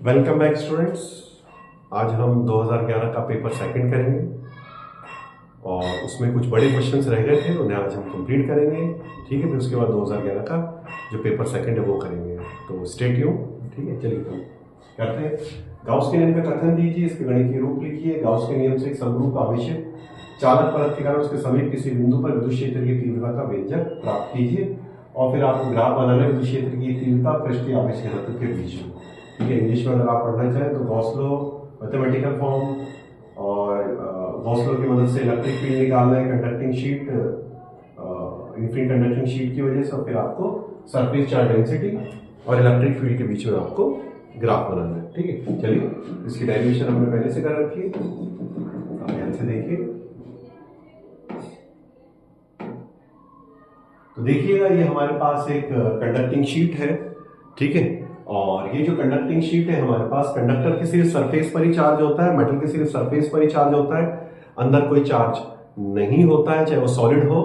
Welcome back students. आज हम 2011 का पेपर सेकंड करेंगे और उसमें कुछ बड़े क्वेश्चंस रह गए थे, उन्हें आज हम कंप्लीट करेंगे। ठीक है, फिर उसके बाद 2011 का जो पेपर सेकंड है वो करेंगे। तो स्टे ट्यून्ड। ठीक है, चलिए तो करते हैं। गाउस के नियम का कथन दीजिए, इसके गणितीय रूप लिखिए। गाउस के नियम से एक समरूप आवेशित चालक परत के कारण उसके समीप किसी बिंदु पर विद्युत क्षेत्र की तीव्रता का व्यंजक प्राप्त कीजिए और फिर आपको ग्राफ बनाना है विद्युत क्षेत्र की तीव्रता पृष्ठीय आवेश घनत्व के बीच में। ठीक है, इंग्लिश में अगर आप पढ़ना चाहें तो गॉस लॉ, मैथमेटिकल फॉर्म और गॉस लॉ की मदद से इलेक्ट्रिक फील्ड निकालना है conducting sheet, infinite conducting sheet की वजह से, और फिर आपको सरफेस चार्ज डेंसिटी और इलेक्ट्रिक फील्ड के बीच में आपको ग्राफ बनाना है। ठीक है, चलिए इसकी डेरिवेशन हमने पहले से कर रखी है, ध्यान से देखिए। तो देखिएगा, ये हमारे पास एक कंडक्टिंग शीट है। ठीक है, और ये जो कंडक्टिंग शीट है हमारे पास, कंडक्टर के सिर्फ सरफेस पर ही चार्ज होता है, मेटल के सिर्फ सरफेस पर ही चार्ज होता है, अंदर कोई चार्ज नहीं होता है, चाहे वो सॉलिड हो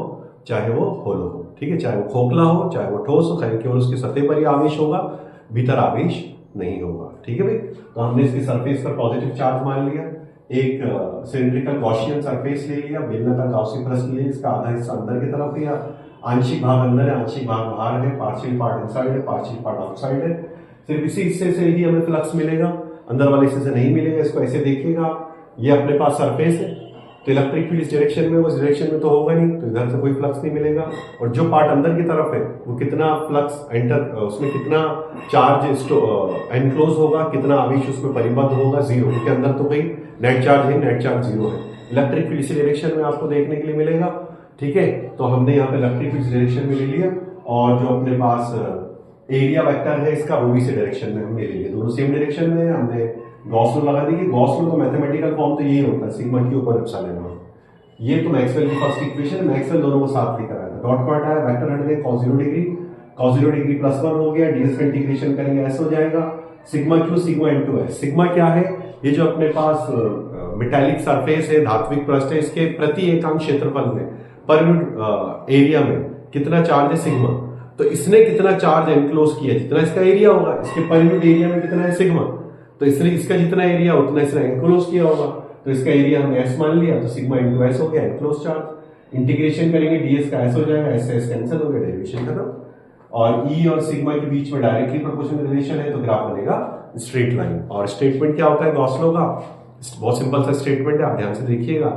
चाहे वो होलो हो। ठीक है, चाहे वो खोखला हो चाहे वो ठोस हो, केवल उसकी सतह पर ही आवेश होगा, भीतर आवेश नहीं होगा। ठीक है भाई, तो हमने इसकी सरफेस पर पॉजिटिव चार्ज मान लिया, एक सिलिंड्रिकल गॉसियन सरफेस ले लिया, बेलनाकार गाउसी पृष्ठ ले लिया, इसका आधा हिस्सा अंदर की तरफ है, आंशिक भाग अंदर है, आंशिक भाग बाहर है, पार्शियल पार्ट इनसाइड है, पार्शियल पार्ट आउटसाइड है। सिर्फ इसी हिस्से से ही हमें फ्लक्स मिलेगा, अंदर वाले हिस्से से नहीं मिलेगा। इसको ऐसे देखिएगा, ये अपने पास सरफेस है, तो इलेक्ट्रिक फील्ड इस डायरेक्शन में, वो इस डायरेक्शन में तो होगा नहीं, तो इधर से कोई फ्लक्स नहीं मिलेगा। और जो पार्ट अंदर की तरफ है वो कितना फ्लक्स एंटर, उसमें कितना चार्ज एनक्लोज होगा, कितना आवेश उसमें परिबद्ध होगा, जीरो, क्योंकि अंदर तो कोई नेट चार्ज है, नेट चार्ज जीरो है। इलेक्ट्रिक फील्ड इसी डायरेक्शन में आपको देखने के लिए मिलेगा। ठीक है, तो हमने यहाँ पे इलेक्ट्रिक फील्ड डायरेक्शन में ले लिया, और जो अपने पास एरिया वेक्टर है इसका वो भी इसी डायरेक्शन में हमने ले लिया, दोनों सेम डायरेक्शन में। हमने गॉस लॉ लगा दी। गॉस लॉ तो मैथमेटिकल फॉर्म तो यही होता है, सिग्मा के ऊपर एप्सिलॉन नॉट। ये तो मैक्सवेल की फर्स्ट इक्वेशन, मैक्सवेल दोनों को साथ लेकर आया था। डॉट को हटाया, वेक्टर हट गए, cos 0 डिग्री, cos 0 डिग्री +1 हो गया, ds का इंटीग्रेशन करेंगे एस हो जाएगा, sigma Q sigma into S. Sigma क्या है? ये जो अपने पास मेटालिक सरफेस है, धात्विक पृष्ठ है, इसके प्रति एकांक क्षेत्रफल में पर यूनिट एरिया में कितना चार्ज है, सिग्मा। तो इसने कितना चार्ज एनक्लोज किया, जितना इसका एरिया होगा, इसके पर यूनिट एरिया में कितना है, सिग्मा। तो इसने इसका जितना एरिया उतना इसने एनक्लोज किया होगा, तो इसका एरिया हमने एस मान लिया, तो सिग्मा इनटू एस हो गया एनक्लोज चार्ज। इंटीग्रेशन करेंगे, डीएस का एस हो जाएगा, एस से एस कैंसिल हो गया, डेरिवेशन खत्म। और ई और सिग्मा के बीच में डायरेक्टली प्रोपोर्शनल रिलेशन है, तो ग्राफ बनेगा स्ट्रेट लाइन। और स्टेटमेंट क्या होता है गॉस लॉ का? बहुत सिंपल सा स्टेटमेंट है, आप ध्यान से देखिएगा।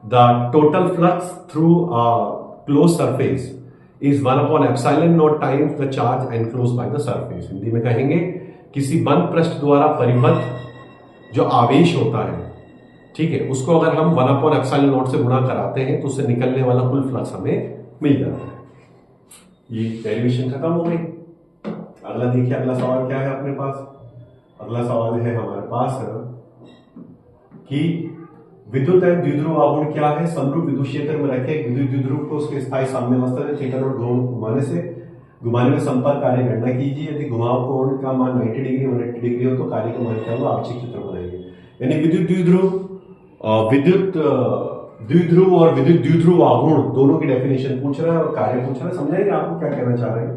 The total flux through close surface is 1/ε0 times the charge enclosed by the surface. Hindi में कहेंगे, किसी बंद पृष्ठ द्वारा परिबद्ध जो आवेश होता है, ठीक है, उसको अगर हम 1/ε0 से गुणा कराते हैं तो उससे निकलने वाला कुल फ्लक्स हमें मिल जाता है। ये डेरिवेशन खत्म हो गई। अगला देखिए, अगला सवाल क्या है अपने पास? अगला सवाल है हमारे पास कि विद्युत एवं द्विध्रुव आघूर्ण क्या है? समरूप विद्युत क्षेत्र में रखे विद्युत द्विध्रुव को उसके स्थायी साम्यावस्था में थीटा नॉट घुमाने में संपर्क कार्य गणना कीजिए। यदि घुमाव कोण का मान 90 डिग्री 180 डिग्री हो तो कार्य का मान क्या होगा? आंशिक चित्र बनाएंगे। यानी विद्युत द्विध्रुव और विद्युत द्विध्रुव आघूर्ण दोनों की डेफिनेशन पूछ रहा है और कार्य पूछ रहा है। समझाएंगे आपको क्या कहना चाह रहे हैं,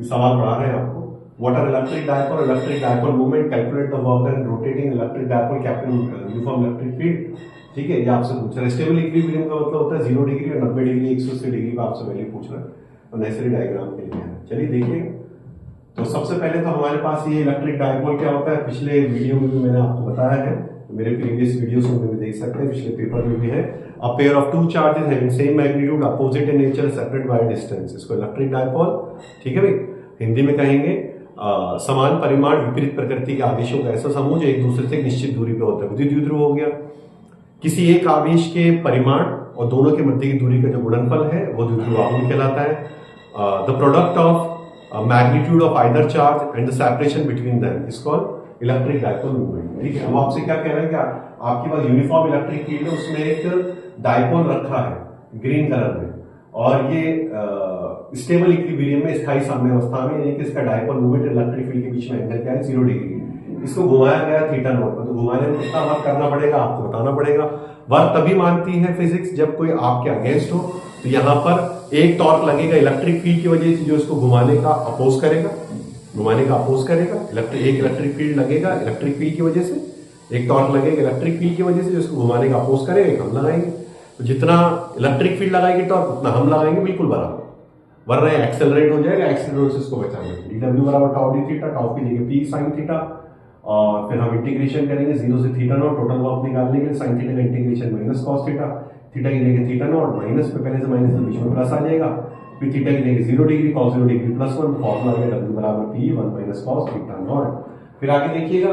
सवाल पढ़ा रहे हैं आपको। What are electric dipole? Electric dipole moment, calculate the work done rotating electric dipole capturing uniform electric field। ठीक है, ये आपसे पूछ रहा है। स्टेबल इक्विलिब्रियम का मतलब होता है 0 डिग्री और 90 डिग्री 180 डिग्री का आपसे वैल्यू पूछ रहा है, और नेसेसरी डायग्राम के लिए है। चलिए देखिए, तो सबसे पहले तो हमारे पास ये इलेक्ट्रिक डायपोल क्या होता है, पिछले वीडियो में भी मैंने आपको बताया है, मेरे प्रीवियस वीडियोस में भी देख सकते हैं, पिछले पेपर में भी है। A pair of two charges having same magnitude opposite in nature separated by distance, इसको इलेक्ट्रिक डायपोल। ठीक है भाई, हिंदी में कहेंगे समान परिमाण विपरीत प्रकृति के आवेशों का ऐसा समूह जो एक दूसरे से निश्चित दूरी पे होता है। विद्युत द्विध्रुव हो गया, किसी एक आवेश के परिमाण और दोनों के मध्य की दूरी का जो गुणनफल है वो द्विध्रुव आघूर्ण कहलाता है। The product of magnitude of either charge and the separation between them is called electric dipole movement. ठीक है, हम आपसे क्या कह रहे हैं, क्या आपके पास यूनिफॉर्म इलेक्ट्रिक फील्ड है, उसमें एक डायपोल रखा है ग्रीन कलर में, और ये स्टेबल इक्विलिब्रियम में स्थायी साम्यावस्था में, यानी कि इसका डायपोल मूवमेंट इलेक्ट्रिक फील्ड के बीच में एंगल क्या है, 0 डिग्री। इसको घुमाया गया थीटा नॉट पर, तो घुमाने में कितना वर्क करना पड़ेगा आपको बताना पड़ेगा। वर्क तभी मानती है फिजिक्स जब कोई आपके अगेंस्ट हो, तो यहाँ पर एक टॉर्क लगेगा इलेक्ट्रिक फील्ड की वजह से जो इसको घुमाने का अपोज करेगा, घुमाने का अपोज करेगा, एक इलेक्ट्रिक फील्ड लगेगा इलेक्ट्रिक फील्ड की वजह से, एक टॉर्क लगेगा इलेक्ट्रिक फील्ड की वजह से, जिसको घुमाने का अपोज करेगा, एक हम लगाएंगे। तो जितना इलेक्ट्रिक फील्ड लगाएगी टॉर्क उतना हम लगाएंगे, बिल्कुल बराबर, वरना एक्सेलरेट हो जाएगा, एक्सेलरेट से इसको बचाना है। डब्ल्यू बराबर टाउ डी थीटा, टाउ की जगह पी साइन थीटा, और फिर हम इंटीग्रेशन करेंगे 0 से थीटा नॉट, टोटल वर्क निकालने के लिए साइन थीटा का integration minus cos theta, theta की जगह थीटा नॉट, माइनस पे पहले से माइनस के बीच में प्लस आ जाएगा, फिर थीटा की जगह 0 degree cos 0 degree plus 1, formula आ गया डब्ल्यू बराबर P 1 minus cos theta naught. फिर आगे देखिएगा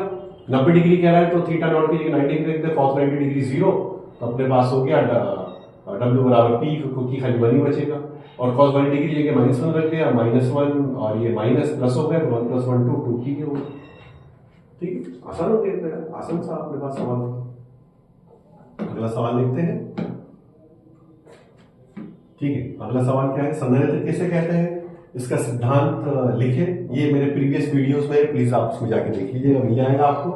90 डिग्री कह रहा है तो थीटा नॉट की जगह 90 डिग्री रखते, कॉस 90 डिग्री 0, तो अपने पास हो गया डब्ल्यू बराबर पी की खाली 1 ही बचेगा, और कॉस 1 डिग्री जगह -1 रख दिया, -1 और ये माइनस प्लस हो गया, तो 1 + 1 2 की हो गया। ठीक है, आसान हो गया, तो आसान सा अपने पास सवाल। अगला सवाल देखते हैं। ठीक है, अगला सवाल क्या है, संधारित्र किसे कहते हैं, इसका सिद्धांत लिखे। ये मेरे प्रीवियस वीडियोस में, प्लीज आप उसमें जाके देख लीजिएगा, मिल जाएगा आपको।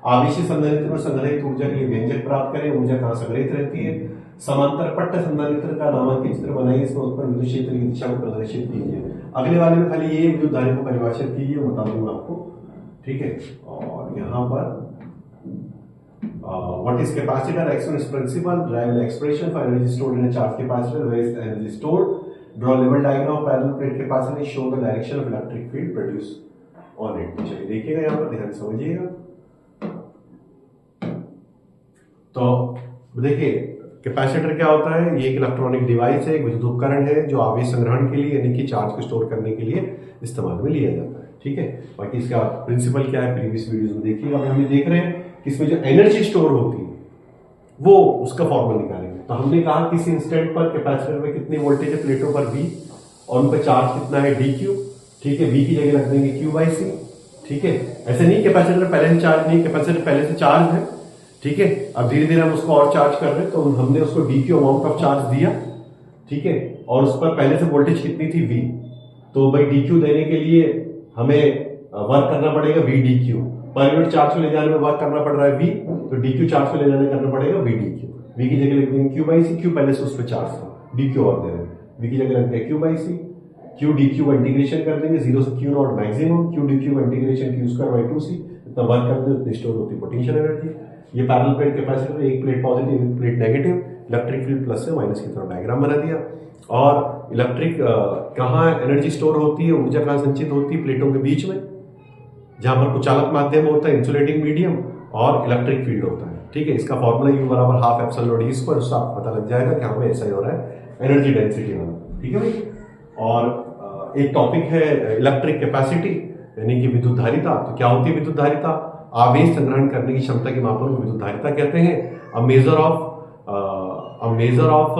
आवेशी संधारित्र में संग्रहित ऊर्जा के लिए व्यंजक प्राप्त करें, ऊर्जा कहां संग्रहित रहती है। समांतर पट्ट संधारित्र का नामांकित चित्र बनाइए, इसमें उत्पन्न विद्युत क्षेत्र की दिशा को प्रदर्शित कीजिए। अगले वाले में खाली ये विद्युत धारा को परिभाषित कीजिए, बता दूंगा आपको। ठीक है, और यहाँ पर what is capacitor, Exponent's principle, derive the expression for energy stored in a charged capacitor, where is the energy stored, draw level diagram of parallel plate capacitor, show the direction of electric field produced on it। चलिए देखिएगा, यहाँ पर ध्यान समझिएगा। तो देखिए capacitor क्या होता है, ये एक इलेक्ट्रॉनिक डिवाइस है, एक विद्युत उपकरण है जो आवेश संग्रहण के लिए यानी कि चार्ज को स्टोर करने के लिए इस्तेमाल में लिया जाता है। ठीक है, बाकी इसका प्रिंसिपल क्या है प्रीवियस वीडियोस में देखिएगा। अभी हम देख रहे हैं कि इसमें जो एनर्जी स्टोर होती है वो उसका फॉर्मूला निकालेंगे। तो हमने कहा किसी इंस्टेंट पर कैपेसिटर में कितनी वोल्टेज है प्लेटों पर V, और उन पर चार्ज कितना है dq। ठीक है, V की जगह रख देंगे q/c। ठीक है, ऐसे नहीं कैपेसिटर पहले से चार्ज नहीं, कैपेसिटर पहले से चार्ज है। ठीक है, अब धीरे धीरे हम उसको और चार्ज कर रहे हैं, तो हमने उसको dq अमाउंट ऑफ चार्ज दिया। ठीक है, और उस पर पहले से वोल्टेज कितनी थी V, तो भाई dq देने के लिए हमें वर्क करना पड़ेगा V dq, per unit charge को ले जाने में वर्क करना पड़ रहा है V, तो dq चार्ज को ले जाने करना पड़ेगा V dq। V की जगह लिख देंगे q/c, q पहले से उस पर चार्ज था, dq और दे रहे हैं, V की जगह रख देंगे q/c, q dq का इंटीग्रेशन कर देंगे 0 से q not maximum, q dq का इंटीग्रेशन q²/2c, इतना वर्क करते हैं उतनी स्टोर होती है पोटेंशियल एनर्जी। ये पैरेलल प्लेट कैपेसिटर, एक प्लेट पॉजिटिव एक plate negative, electric field plus से माइनस की तरफ डायग्राम बना दिया। और इलेक्ट्रिक कहाँ एनर्जी स्टोर होती है, ऊर्जा कहाँ संचित होती है, प्लेटों के बीच में, जहां पर कुचालक माध्यम होता है इंसुलेटिंग मीडियम, और इलेक्ट्रिक फील्ड होता है। ठीक है, इसका फॉर्मूला U बराबर ½ एप्सिलॉन E स्क्वायर, उससे आपको पता लग जाएगा कि हमें ऐसा ही हो रहा है एनर्जी डेंसिटी वाला। ठीक है भाई, और एक टॉपिक है इलेक्ट्रिक कैपेसिटी यानी कि विद्युत धारिता। तो क्या होती है विद्युत धारिता, आवेश संग्रहण करने की क्षमता के मापन को विद्युत धारिता कहते हैं। A measure of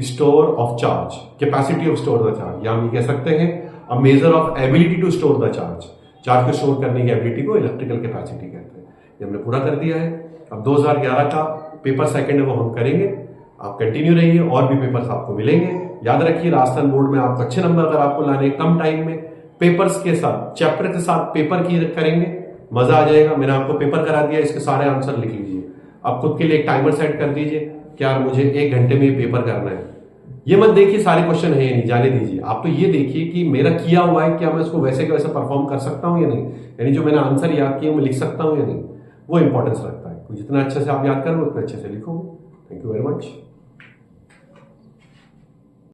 store of charge, capacity of store the charge, या हम ये कह सकते हैं a measure of ability to store the charge, charge को स्टोर करने की एबिलिटी को इलेक्ट्रिकल कैपेसिटी कहते हैं। ये हमने पूरा कर दिया है। अब 2011 का पेपर सेकंड है वो हम करेंगे, आप कंटिन्यू रहिए, और भी पेपर्स आपको मिलेंगे। याद रखिए राजस्थान बोर्ड में आपको अच्छे नंबर अगर आपको लाने कम टाइम में, पेपर्स के साथ चैप्टर के साथ पेपर की करेंगे, मजा आ जाएगा। मैंने आपको पेपर करा दिया, इसके सारे आंसर लिख लीजिए। अब खुद के लिए एक टाइमर सेट कर दीजिए कि यार मुझे 1 घंटे में पेपर करना है। ये मत देखिए सारे क्वेश्चन है या नहीं, जाने दीजिए। आप तो ये देखिए कि मेरा किया हुआ है, क्या मैं इसको वैसे के वैसे परफॉर्म कर सकता हूं या नहीं, यानी जो मैंने आंसर याद किया मैं लिख सकता हूं या नहीं, वो इंपॉर्टेंस रखता है। जितना अच्छे से आप याद करोगे उतना अच्छे से लिखोगे। Thank you very much.